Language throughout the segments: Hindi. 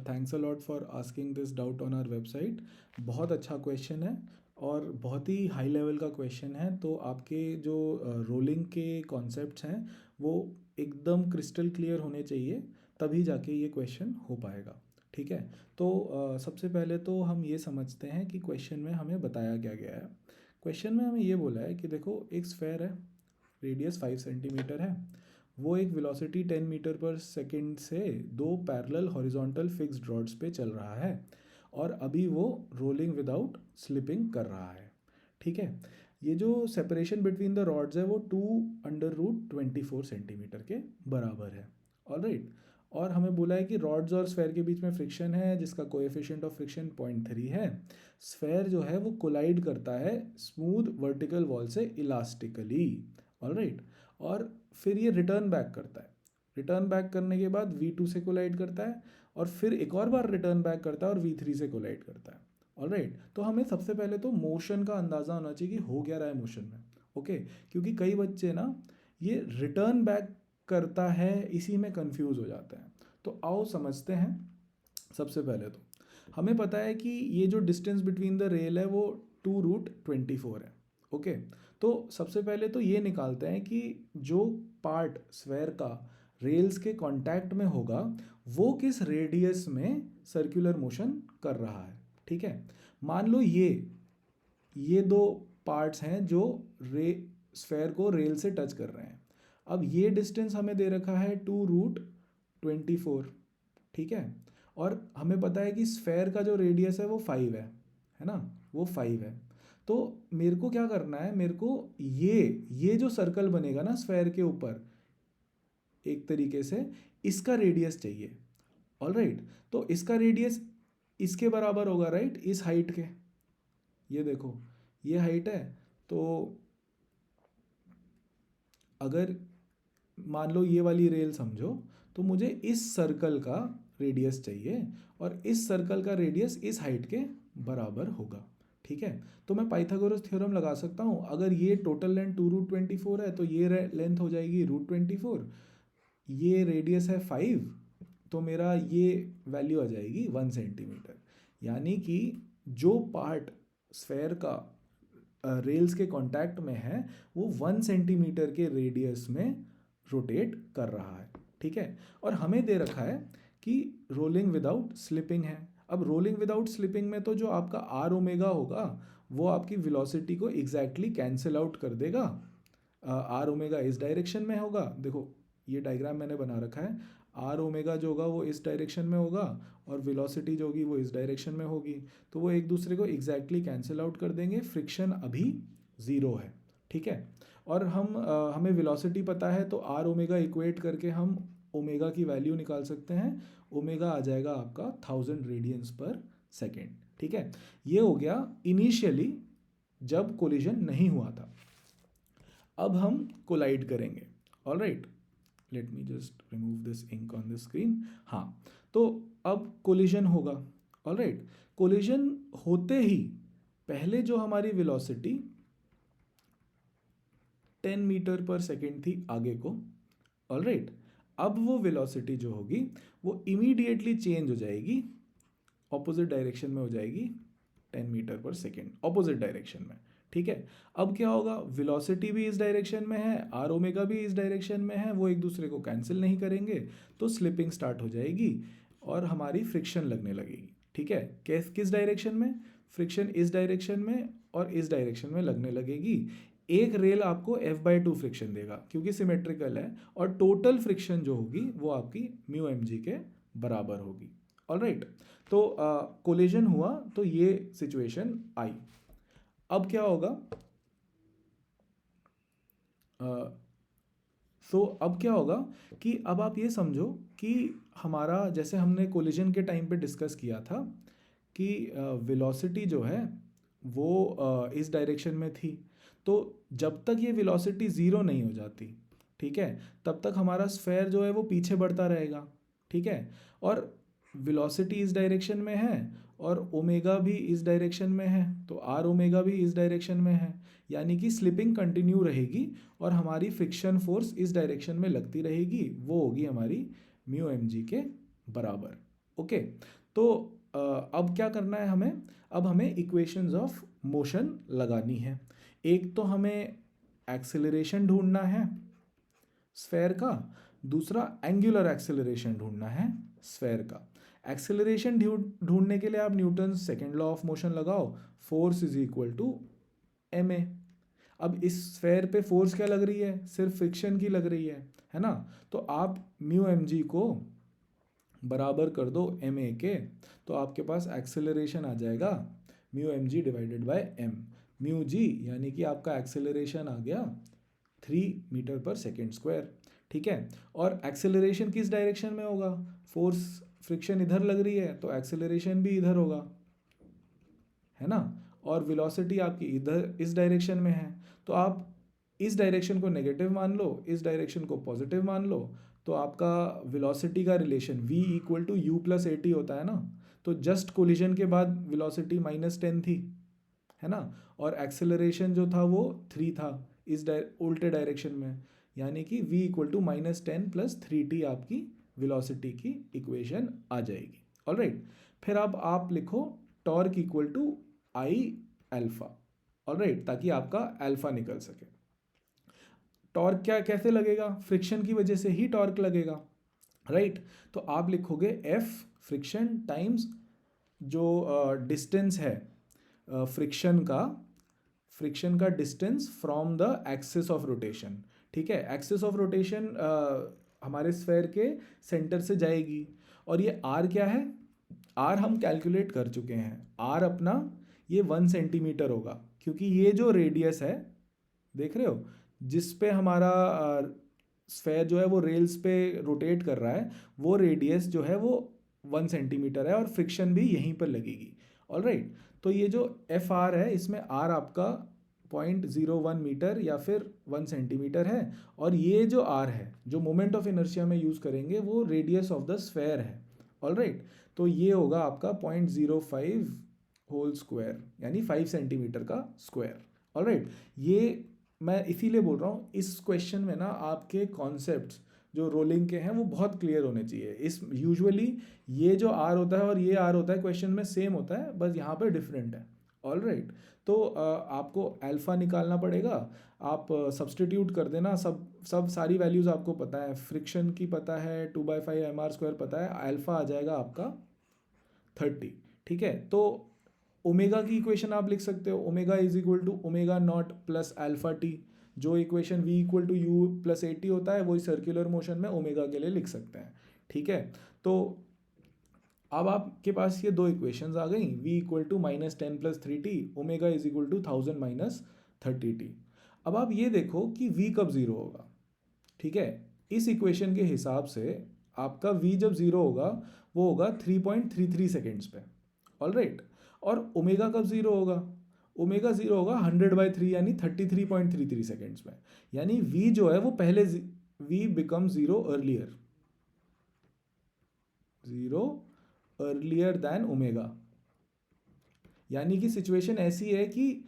Thanks a lot for asking this doubt on our website. बहुत अच्छा क्वेश्चन है और बहुत ही हाई लेवल का क्वेश्चन है। तो आपके जो रोलिंग के कॉन्सेप्ट्स हैं वो एकदम क्रिस्टल क्लियर होने चाहिए, तभी जाके ये क्वेश्चन हो पाएगा। ठीक है। तो सबसे पहले तो हम ये समझते हैं कि क्वेश्चन में हमें बताया क्या गया है। क्वेश्चन में हमें ये बोला है कि देखो एक स्फेयर है, रेडियस 5 सेंटीमीटर है, वो एक वेलोसिटी 10 मीटर पर सेकेंड से दो पैरेलल हॉरिजॉन्टल फिक्स्ड रॉड्स पे चल रहा है और अभी वो रोलिंग विदाउट स्लिपिंग कर रहा है। ठीक है। ये जो सेपरेशन बिटवीन द रॉड्स है वो 2√24 सेंटीमीटर के बराबर है। ऑलराइट। और हमें बोला है कि रॉड्स और स्फेयर के बीच में फ्रिक्शन है जिसका कोएफिशिएंट ऑफ फ्रिक्शन 0.3 है। स्फेयर जो है वो कोलाइड करता है स्मूथ वर्टिकल वॉल से इलास्टिकली। ऑलराइट। और फिर ये रिटर्न बैक करता है। रिटर्न बैक करने के बाद V2 से कोलाइड करता है और फिर एक और बार रिटर्न बैक करता है और V3 से कोलाइड करता है। ऑलराइट। तो हमें सबसे पहले तो मोशन का अंदाज़ा होना चाहिए कि हो क्या रहा है मोशन में। ओके। क्योंकि कई बच्चे ना ये रिटर्न बैक करता है इसी में कंफ्यूज हो जाते हैं। तो आओ समझते हैं। सबसे पहले तो हमें पता है कि ये जो डिस्टेंस बिटवीन द रेल है वो 2√24 है। ओके। तो सबसे पहले तो ये निकालते हैं कि जो पार्ट स्फेयर का रेल्स के कांटेक्ट में होगा वो किस रेडियस में सर्कुलर मोशन कर रहा है। ठीक है। मान लो ये दो पार्ट्स हैं जो रे स्फेयर को रेल से टच कर रहे हैं। अब ये डिस्टेंस हमें दे रखा है 2√24। ठीक है। और हमें पता है कि स्फेयर का जो रेडियस है वो 5 है ना, वो 5 है। तो मेरे को क्या करना है, मेरे को ये जो सर्कल बनेगा ना स्फेयर के ऊपर एक तरीके से इसका रेडियस चाहिए। ऑलराइट। तो इसका रेडियस इसके बराबर होगा, राइट, इस हाइट के। ये देखो ये हाइट है। तो अगर मान लो ये वाली रेल समझो, तो मुझे इस सर्कल का रेडियस चाहिए और इस सर्कल का रेडियस इस हाइट के बराबर होगा। ठीक है। तो मैं पाइथागोरस थ्योरम लगा सकता हूँ। अगर ये टोटल लेंथ 2√24 है तो ये लेंथ हो जाएगी √24। ये रेडियस है 5, तो मेरा ये वैल्यू आ जाएगी 1 सेंटीमीटर। यानी कि जो पार्ट स्फेयर का रेल्स के कांटेक्ट में है वो 1 सेंटीमीटर के रेडियस में रोटेट कर रहा है। ठीक है। और हमें दे रखा है कि रोलिंग विदाउट स्लिपिंग है। अब रोलिंग विदाउट स्लिपिंग में तो जो आपका आर ओमेगा होगा वो आपकी वेलोसिटी को एग्जैक्टली कैंसिल आउट कर देगा। आर ओमेगा इस डायरेक्शन में होगा, देखो ये डायग्राम मैंने बना रखा है। आर ओमेगा जो होगा वो इस डायरेक्शन में होगा और वेलोसिटी जो होगी वो इस डायरेक्शन में होगी। तो वो एक दूसरे को एग्जैक्टली कैंसिल आउट कर देंगे। फ्रिक्शन अभी ज़ीरो है। ठीक है। और हमें वेलोसिटी पता है तो आर ओमेगा इक्वेट करके हम ओमेगा की वैल्यू निकाल सकते हैं। ओमेगा आ जाएगा आपका 1000 रेडियंस पर सेकेंड। ठीक है। ये हो गया इनिशियली जब कोलिजन नहीं हुआ था। अब हम कोलाइड करेंगे। All right. Let me just remove this ink on the screen. हाँ। तो अब कोलिजन होगा। All right. कोलिजन होते ही पहले जो हमारी वेलोसिटी 10 मीटर पर सेकेंड थी आगे को। All right. अब वो वेलोसिटी जो होगी वो इमीडिएटली चेंज हो जाएगी, ऑपोजिट डायरेक्शन में हो जाएगी, 10 मीटर पर सेकेंड ऑपोजिट डायरेक्शन में। ठीक है। अब क्या होगा, वेलोसिटी भी इस डायरेक्शन में है, आर ओमेगा भी इस डायरेक्शन में है, वो एक दूसरे को कैंसिल नहीं करेंगे, तो स्लिपिंग स्टार्ट हो जाएगी और हमारी फ्रिक्शन लगने लगेगी। ठीक है। किस डायरेक्शन में, फ्रिक्शन इस डायरेक्शन में और इस डायरेक्शन में लगने लगेगी। एक रेल आपको F/2 फ्रिक्शन देगा क्योंकि सिमेट्रिकल है और टोटल फ्रिक्शन जो होगी वो आपकी म्यू एम जी के बराबर होगी। All right. तो कोलिजन हुआ तो ये सिचुएशन आई। अब क्या होगा, अब क्या होगा कि अब आप ये समझो कि हमारा जैसे हमने कोलिजन के टाइम पे डिस्कस किया था कि वेलोसिटी जो है वो इस डायरेक्शन में थी। तो जब तक ये वेलोसिटी ज़ीरो नहीं हो जाती, ठीक है, तब तक हमारा स्फेयर जो है वो पीछे बढ़ता रहेगा। ठीक है। और वेलोसिटी इस डायरेक्शन में है और ओमेगा भी इस डायरेक्शन में है, तो आर ओमेगा भी इस डायरेक्शन में है। यानी कि स्लिपिंग कंटिन्यू रहेगी और हमारी फ्रिक्शन फोर्स इस डायरेक्शन में लगती रहेगी, वो होगी हमारी म्यू एम जी के बराबर। ओके, तो अब क्या करना है हमें, अब हमें इक्वेशंस ऑफ मोशन लगानी है। एक तो हमें एक्सेलरेशन ढूंढना है स्फेयर का, दूसरा एंगुलर एक्सेलरेशन ढूंढना है स्फेयर का। एक्सेलरेशन ढूंढने के लिए आप Newton second law of motion लगाओ, force is equal to m a. अब इस स्फेयर पे फोर्स क्या लग रही है, सिर्फ फ्रिक्शन की लग रही है ना। तो आप म्यू एम जी को बराबर कर दो एम ए के, तो आपके पास एक्सेलरेशन आ जाएगा mu m g divided by m. Mu g यानी कि आपका एक्सेलरेशन आ गया 3 मीटर पर सेकेंड स्क्वायर, ठीक है। और एक्सेलरेशन किस डायरेक्शन में होगा, फोर्स फ्रिक्शन इधर लग रही है तो एक्सेलरेशन भी इधर होगा, है ना। और वेलोसिटी आपकी इधर इस डायरेक्शन में है, तो आप इस डायरेक्शन को नेगेटिव मान लो, इस डायरेक्शन को पॉजिटिव मान लो, तो आपका वेलोसिटी का relation v equal to u plus a t होता है ना। तो जस्ट कोलिजन के बाद वेलोसिटी -10 थी, है ना, और एक्सेलरेशन जो था वो 3 था इस उल्टे डायरेक्शन में, यानी कि v इक्वल टू -10 + 3t आपकी वेलोसिटी की इक्वेशन आ जाएगी। ऑलराइट, फिर अब आप लिखो torque equal to I alpha, all right, ताकि आपका अल्फा निकल सके। टॉर्क क्या कैसे लगेगा, फ्रिक्शन की वजह से ही टॉर्क लगेगा, राइट। तो आप लिखोगे एफ फ्रिक्शन टाइम्स जो डिस्टेंस है फ्रिक्शन का distance from the axis of rotation, ठीक है। एक्सिस ऑफ रोटेशन हमारे स्फेयर के सेंटर से जाएगी, और ये आर क्या है, आर हम कैलकुलेट कर चुके हैं, आर अपना ये 1 सेंटीमीटर होगा, क्योंकि ये जो रेडियस है देख रहे हो जिस पे हमारा स्फेयर जो है वो रेल्स पे रोटेट कर रहा है, वो रेडियस जो है वो 1 सेंटीमीटर है, और फ्रिक्शन भी यहीं पर लगेगी। ऑलराइट, तो ये जो एफ आर है इसमें आर आपका 0.01 मीटर या फिर 1 सेंटीमीटर है, और ये जो आर है जो मोमेंट ऑफ इनर्शिया में यूज़ करेंगे वो रेडियस ऑफ द स्फेयर है। ऑलराइट, तो ये होगा आपका 0.05 होल स्क्वायर, यानी 5 सेंटीमीटर का स्क्वायर। ऑलराइट, ये मैं इसीलिए बोल रहा हूँ इस क्वेश्चन में ना आपके कॉन्सेप्ट्स जो रोलिंग के हैं वो बहुत क्लियर होने चाहिए। इस यूजुअली ये जो आर होता है और ये आर होता है क्वेश्चन में सेम होता है, बस यहाँ पे डिफरेंट है। ऑलराइट, तो आपको अल्फ़ा निकालना पड़ेगा, आप सब्सटीट्यूट कर देना, सब सारी वैल्यूज़ आपको पता है, फ्रिक्शन की पता है, 2/5 mr² पता है, अल्फ़ा आ जाएगा आपका 30, ठीक है। तो ओमेगा की इक्वेशन आप लिख सकते हो, omega is equal to omega not plus alpha t. जो equation v equal to u plus a t होता है वही सर्कुलर मोशन में ओमेगा के लिए लिख सकते हैं, ठीक है। तो अब आपके पास ये दो इक्वेशंस आ गई, v equal to -10 + 3t, omega is equal to 1000 - 30t। अब आप ये देखो कि v कब ज़ीरो होगा, ठीक है। इस इक्वेशन के हिसाब से आपका v जब ज़ीरो होगा वो होगा 3.33 सेकेंड्स पे, ऑलराइट। और ओमेगा कब ज़ीरो होगा, ओमेगा ज़ीरो होगा 100/3 यानी 33.33 सेकेंड्स में, यानी v जो है वो पहले v become zero earlier than omega. यानी कि सिचुएशन ऐसी है कि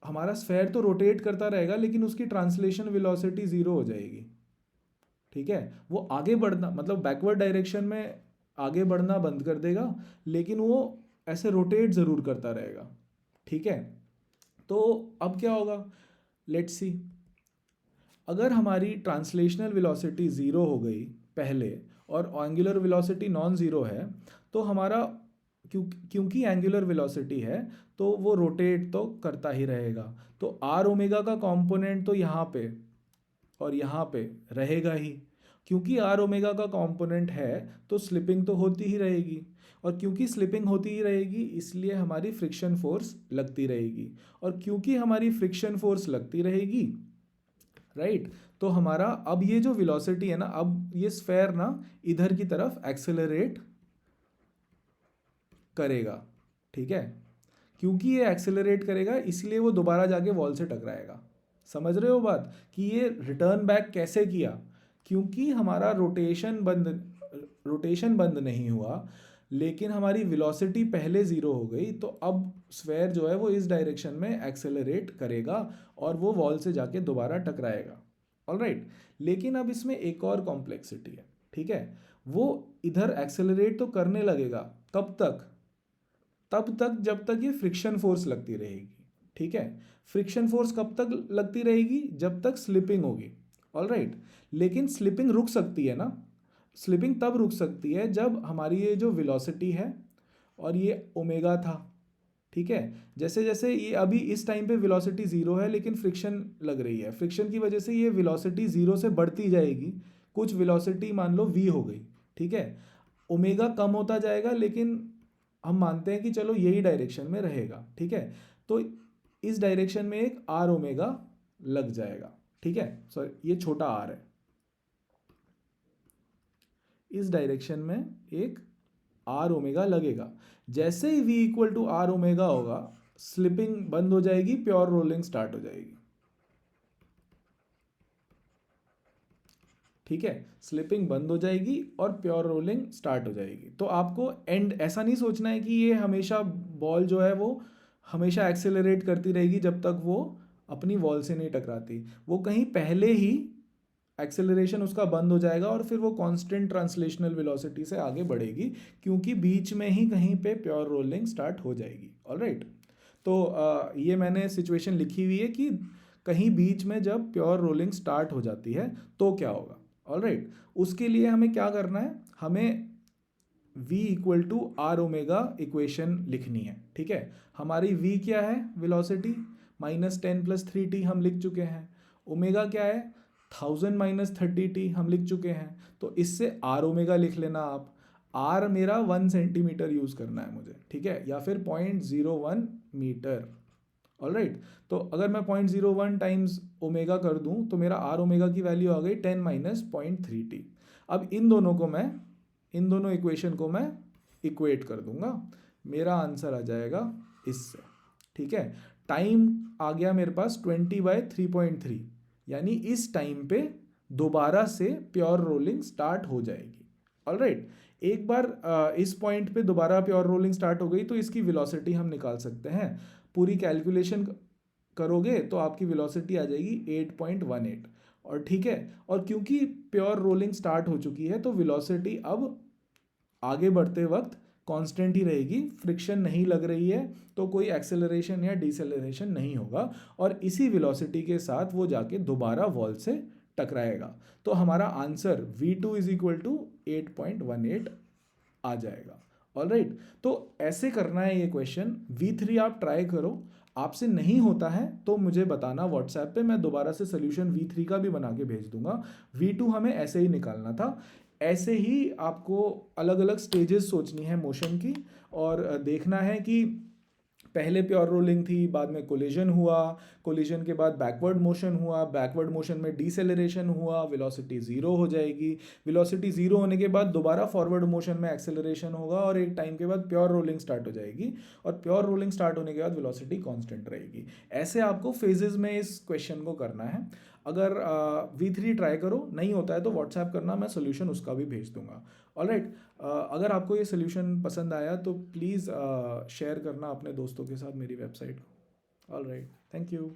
हमारा स्फेयर तो रोटेट करता रहेगा लेकिन उसकी ट्रांसलेशन वेलोसिटी ज़ीरो हो जाएगी, ठीक है। वो आगे बढ़ना मतलब बैकवर्ड डायरेक्शन में आगे बढ़ना बंद कर देगा, लेकिन वो ऐसे रोटेट ज़रूर करता रहेगा, ठीक है। तो अब क्या होगा, लेट्स सी, अगर हमारी ट्रांसलेशनल वेलोसिटी ज़ीरो हो गई पहले और एंगुलर वेलोसिटी नॉन ज़ीरो है, तो हमारा क्योंकि एंगुलर वेलोसिटी है तो वो रोटेट तो करता ही रहेगा, तो आर ओमेगा का कंपोनेंट तो यहाँ पे और यहाँ पे रहेगा ही। क्योंकि आर ओमेगा का कंपोनेंट है तो स्लिपिंग तो होती ही रहेगी, और क्योंकि स्लिपिंग होती ही रहेगी इसलिए हमारी फ्रिक्शन फोर्स लगती रहेगी, और क्योंकि हमारी फ्रिक्शन फोर्स लगती रहेगी, राइट, तो हमारा अब ये जो वेलोसिटी है ना, अब ये स्फेयर ना इधर की तरफ एक्सेलरेट करेगा, ठीक है। क्योंकि ये एक्सेलरेट करेगा इसलिए वो दोबारा जाके वॉल से टकराएगा। समझ रहे हो बात, कि ये रिटर्न बैक कैसे किया, क्योंकि हमारा रोटेशन बंद नहीं हुआ, लेकिन हमारी वेलोसिटी पहले ज़ीरो हो गई, तो अब स्फेयर जो है वो इस डायरेक्शन में एक्सेलरेट करेगा और वो वॉल से जाके दोबारा टकराएगा, ऑलराइट। लेकिन अब इसमें एक और कॉम्प्लेक्सिटी है, ठीक है। वो इधर एक्सेलरेट तो करने लगेगा, कब तक? तब तक जब तक ये फ्रिक्शन फोर्स लगती रहेगी, ठीक है। फ्रिक्शन फोर्स कब तक लगती रहेगी? जब तक स्लिपिंग होगी, ऑलराइट। लेकिन स्लिपिंग रुक सकती है ना, स्लिपिंग तब रुक सकती है जब हमारी ये जो वेलोसिटी है और ये ओमेगा था, ठीक है। जैसे जैसे ये अभी इस टाइम पे वेलोसिटी ज़ीरो है लेकिन फ्रिक्शन लग रही है, फ्रिक्शन की वजह से ये वेलोसिटी ज़ीरो से बढ़ती जाएगी, कुछ वेलोसिटी मान लो v हो गई, ठीक है। ओमेगा कम होता जाएगा लेकिन हम मानते हैं कि चलो यही डायरेक्शन में रहेगा, ठीक है। तो इस डायरेक्शन में एक आर ओमेगा लग जाएगा, ठीक है। सॉरी, ये छोटा आर है, इस डायरेक्शन में एक आर ओमेगा लगेगा। जैसे ही v equal to r omega होगा, स्लिपिंग बंद हो जाएगी, प्योर रोलिंग स्टार्ट हो जाएगी, ठीक है। स्लिपिंग बंद हो जाएगी और प्योर रोलिंग स्टार्ट हो जाएगी। तो आपको एंड ऐसा नहीं सोचना है कि ये हमेशा बॉल जो है वो हमेशा एक्सेलरेट करती रहेगी जब तक वो अपनी वॉल से नहीं टकराती। वो कहीं पहले ही एक्सेलरेशन उसका बंद हो जाएगा और फिर वो कांस्टेंट ट्रांसलेशनल वेलोसिटी से आगे बढ़ेगी, क्योंकि बीच में ही कहीं पे प्योर रोलिंग स्टार्ट हो जाएगी, ऑलराइट। तो ये मैंने सिचुएशन लिखी हुई है कि कहीं बीच में जब प्योर रोलिंग स्टार्ट हो जाती है तो क्या होगा, ऑलराइट। उसके लिए हमें क्या करना है, हमें v equal to r omega equation लिखनी है, ठीक है। हमारी v क्या है, वेलोसिटी -10 + 3t हम लिख चुके हैं। ओमेगा क्या है, 1000 - 30t हम लिख चुके हैं। तो इससे आर ओमेगा लिख लेना आप। आर मेरा 1 सेंटीमीटर यूज़ करना है मुझे, ठीक है, या फिर 0.01 मीटर, ऑलराइट। तो अगर मैं 0.01 टाइम्स ओमेगा कर दूं तो मेरा आर ओमेगा की वैल्यू आ गई 10 - 0.3t। अब इन दोनों इक्वेशन को मैं इक्वेट कर दूंगा, मेरा आंसर आ जाएगा इससे, ठीक है। टाइम आ गया मेरे पास 20/3.3, यानी इस टाइम पे दोबारा से प्योर रोलिंग स्टार्ट हो जाएगी, ऑलराइट। एक बार इस पॉइंट पे दोबारा प्योर रोलिंग स्टार्ट हो गई तो इसकी वेलोसिटी हम निकाल सकते हैं। पूरी कैलकुलेशन करोगे तो आपकी वेलोसिटी आ जाएगी 8.18, और ठीक है। और क्योंकि प्योर रोलिंग स्टार्ट हो चुकी है तो वेलोसिटी अब आगे बढ़ते वक्त कांस्टेंट ही रहेगी, फ्रिक्शन नहीं लग रही है तो कोई एक्सेलरेशन या डिसेलरेशन नहीं होगा, और इसी वेलोसिटी के साथ वो जाके दोबारा वॉल से टकराएगा। तो हमारा answer v2 is equal to 8.18 आ जाएगा, ऑलराइट। तो ऐसे करना है ये क्वेश्चन। v3 आप ट्राई करो, आपसे नहीं होता है तो मुझे बताना व्हाट्सएप पे, मैं दोबारा से सोल्यूशन v3 का भी बना के भेज दूंगा। v2 हमें ऐसे ही निकालना था। ऐसे ही आपको अलग अलग स्टेजेस सोचनी है मोशन की, और देखना है कि पहले प्योर रोलिंग थी, बाद में कोलिजन हुआ, कोलिजन के बाद बैकवर्ड मोशन हुआ, बैकवर्ड मोशन में डिसेलरेशन हुआ, वेलोसिटी ज़ीरो हो जाएगी, वेलोसिटी ज़ीरो होने के बाद दोबारा फॉरवर्ड मोशन में एक्सेलरेशन होगा और एक टाइम के बाद प्योर रोलिंग स्टार्ट हो जाएगी, और प्योर रोलिंग स्टार्ट होने के बाद वेलोसिटी कांस्टेंट रहेगी। ऐसे आपको फेजेस में इस क्वेश्चन को करना है। अगर v3 ट्राई करो, नहीं होता है तो व्हाट्सएप करना, मैं सोल्यूशन उसका भी भेज दूंगा, ऑलराइट। अगर आपको ये सोल्यूशन पसंद आया तो प्लीज़ शेयर करना अपने दोस्तों के साथ मेरी वेबसाइट को, ऑलराइट। Thank you.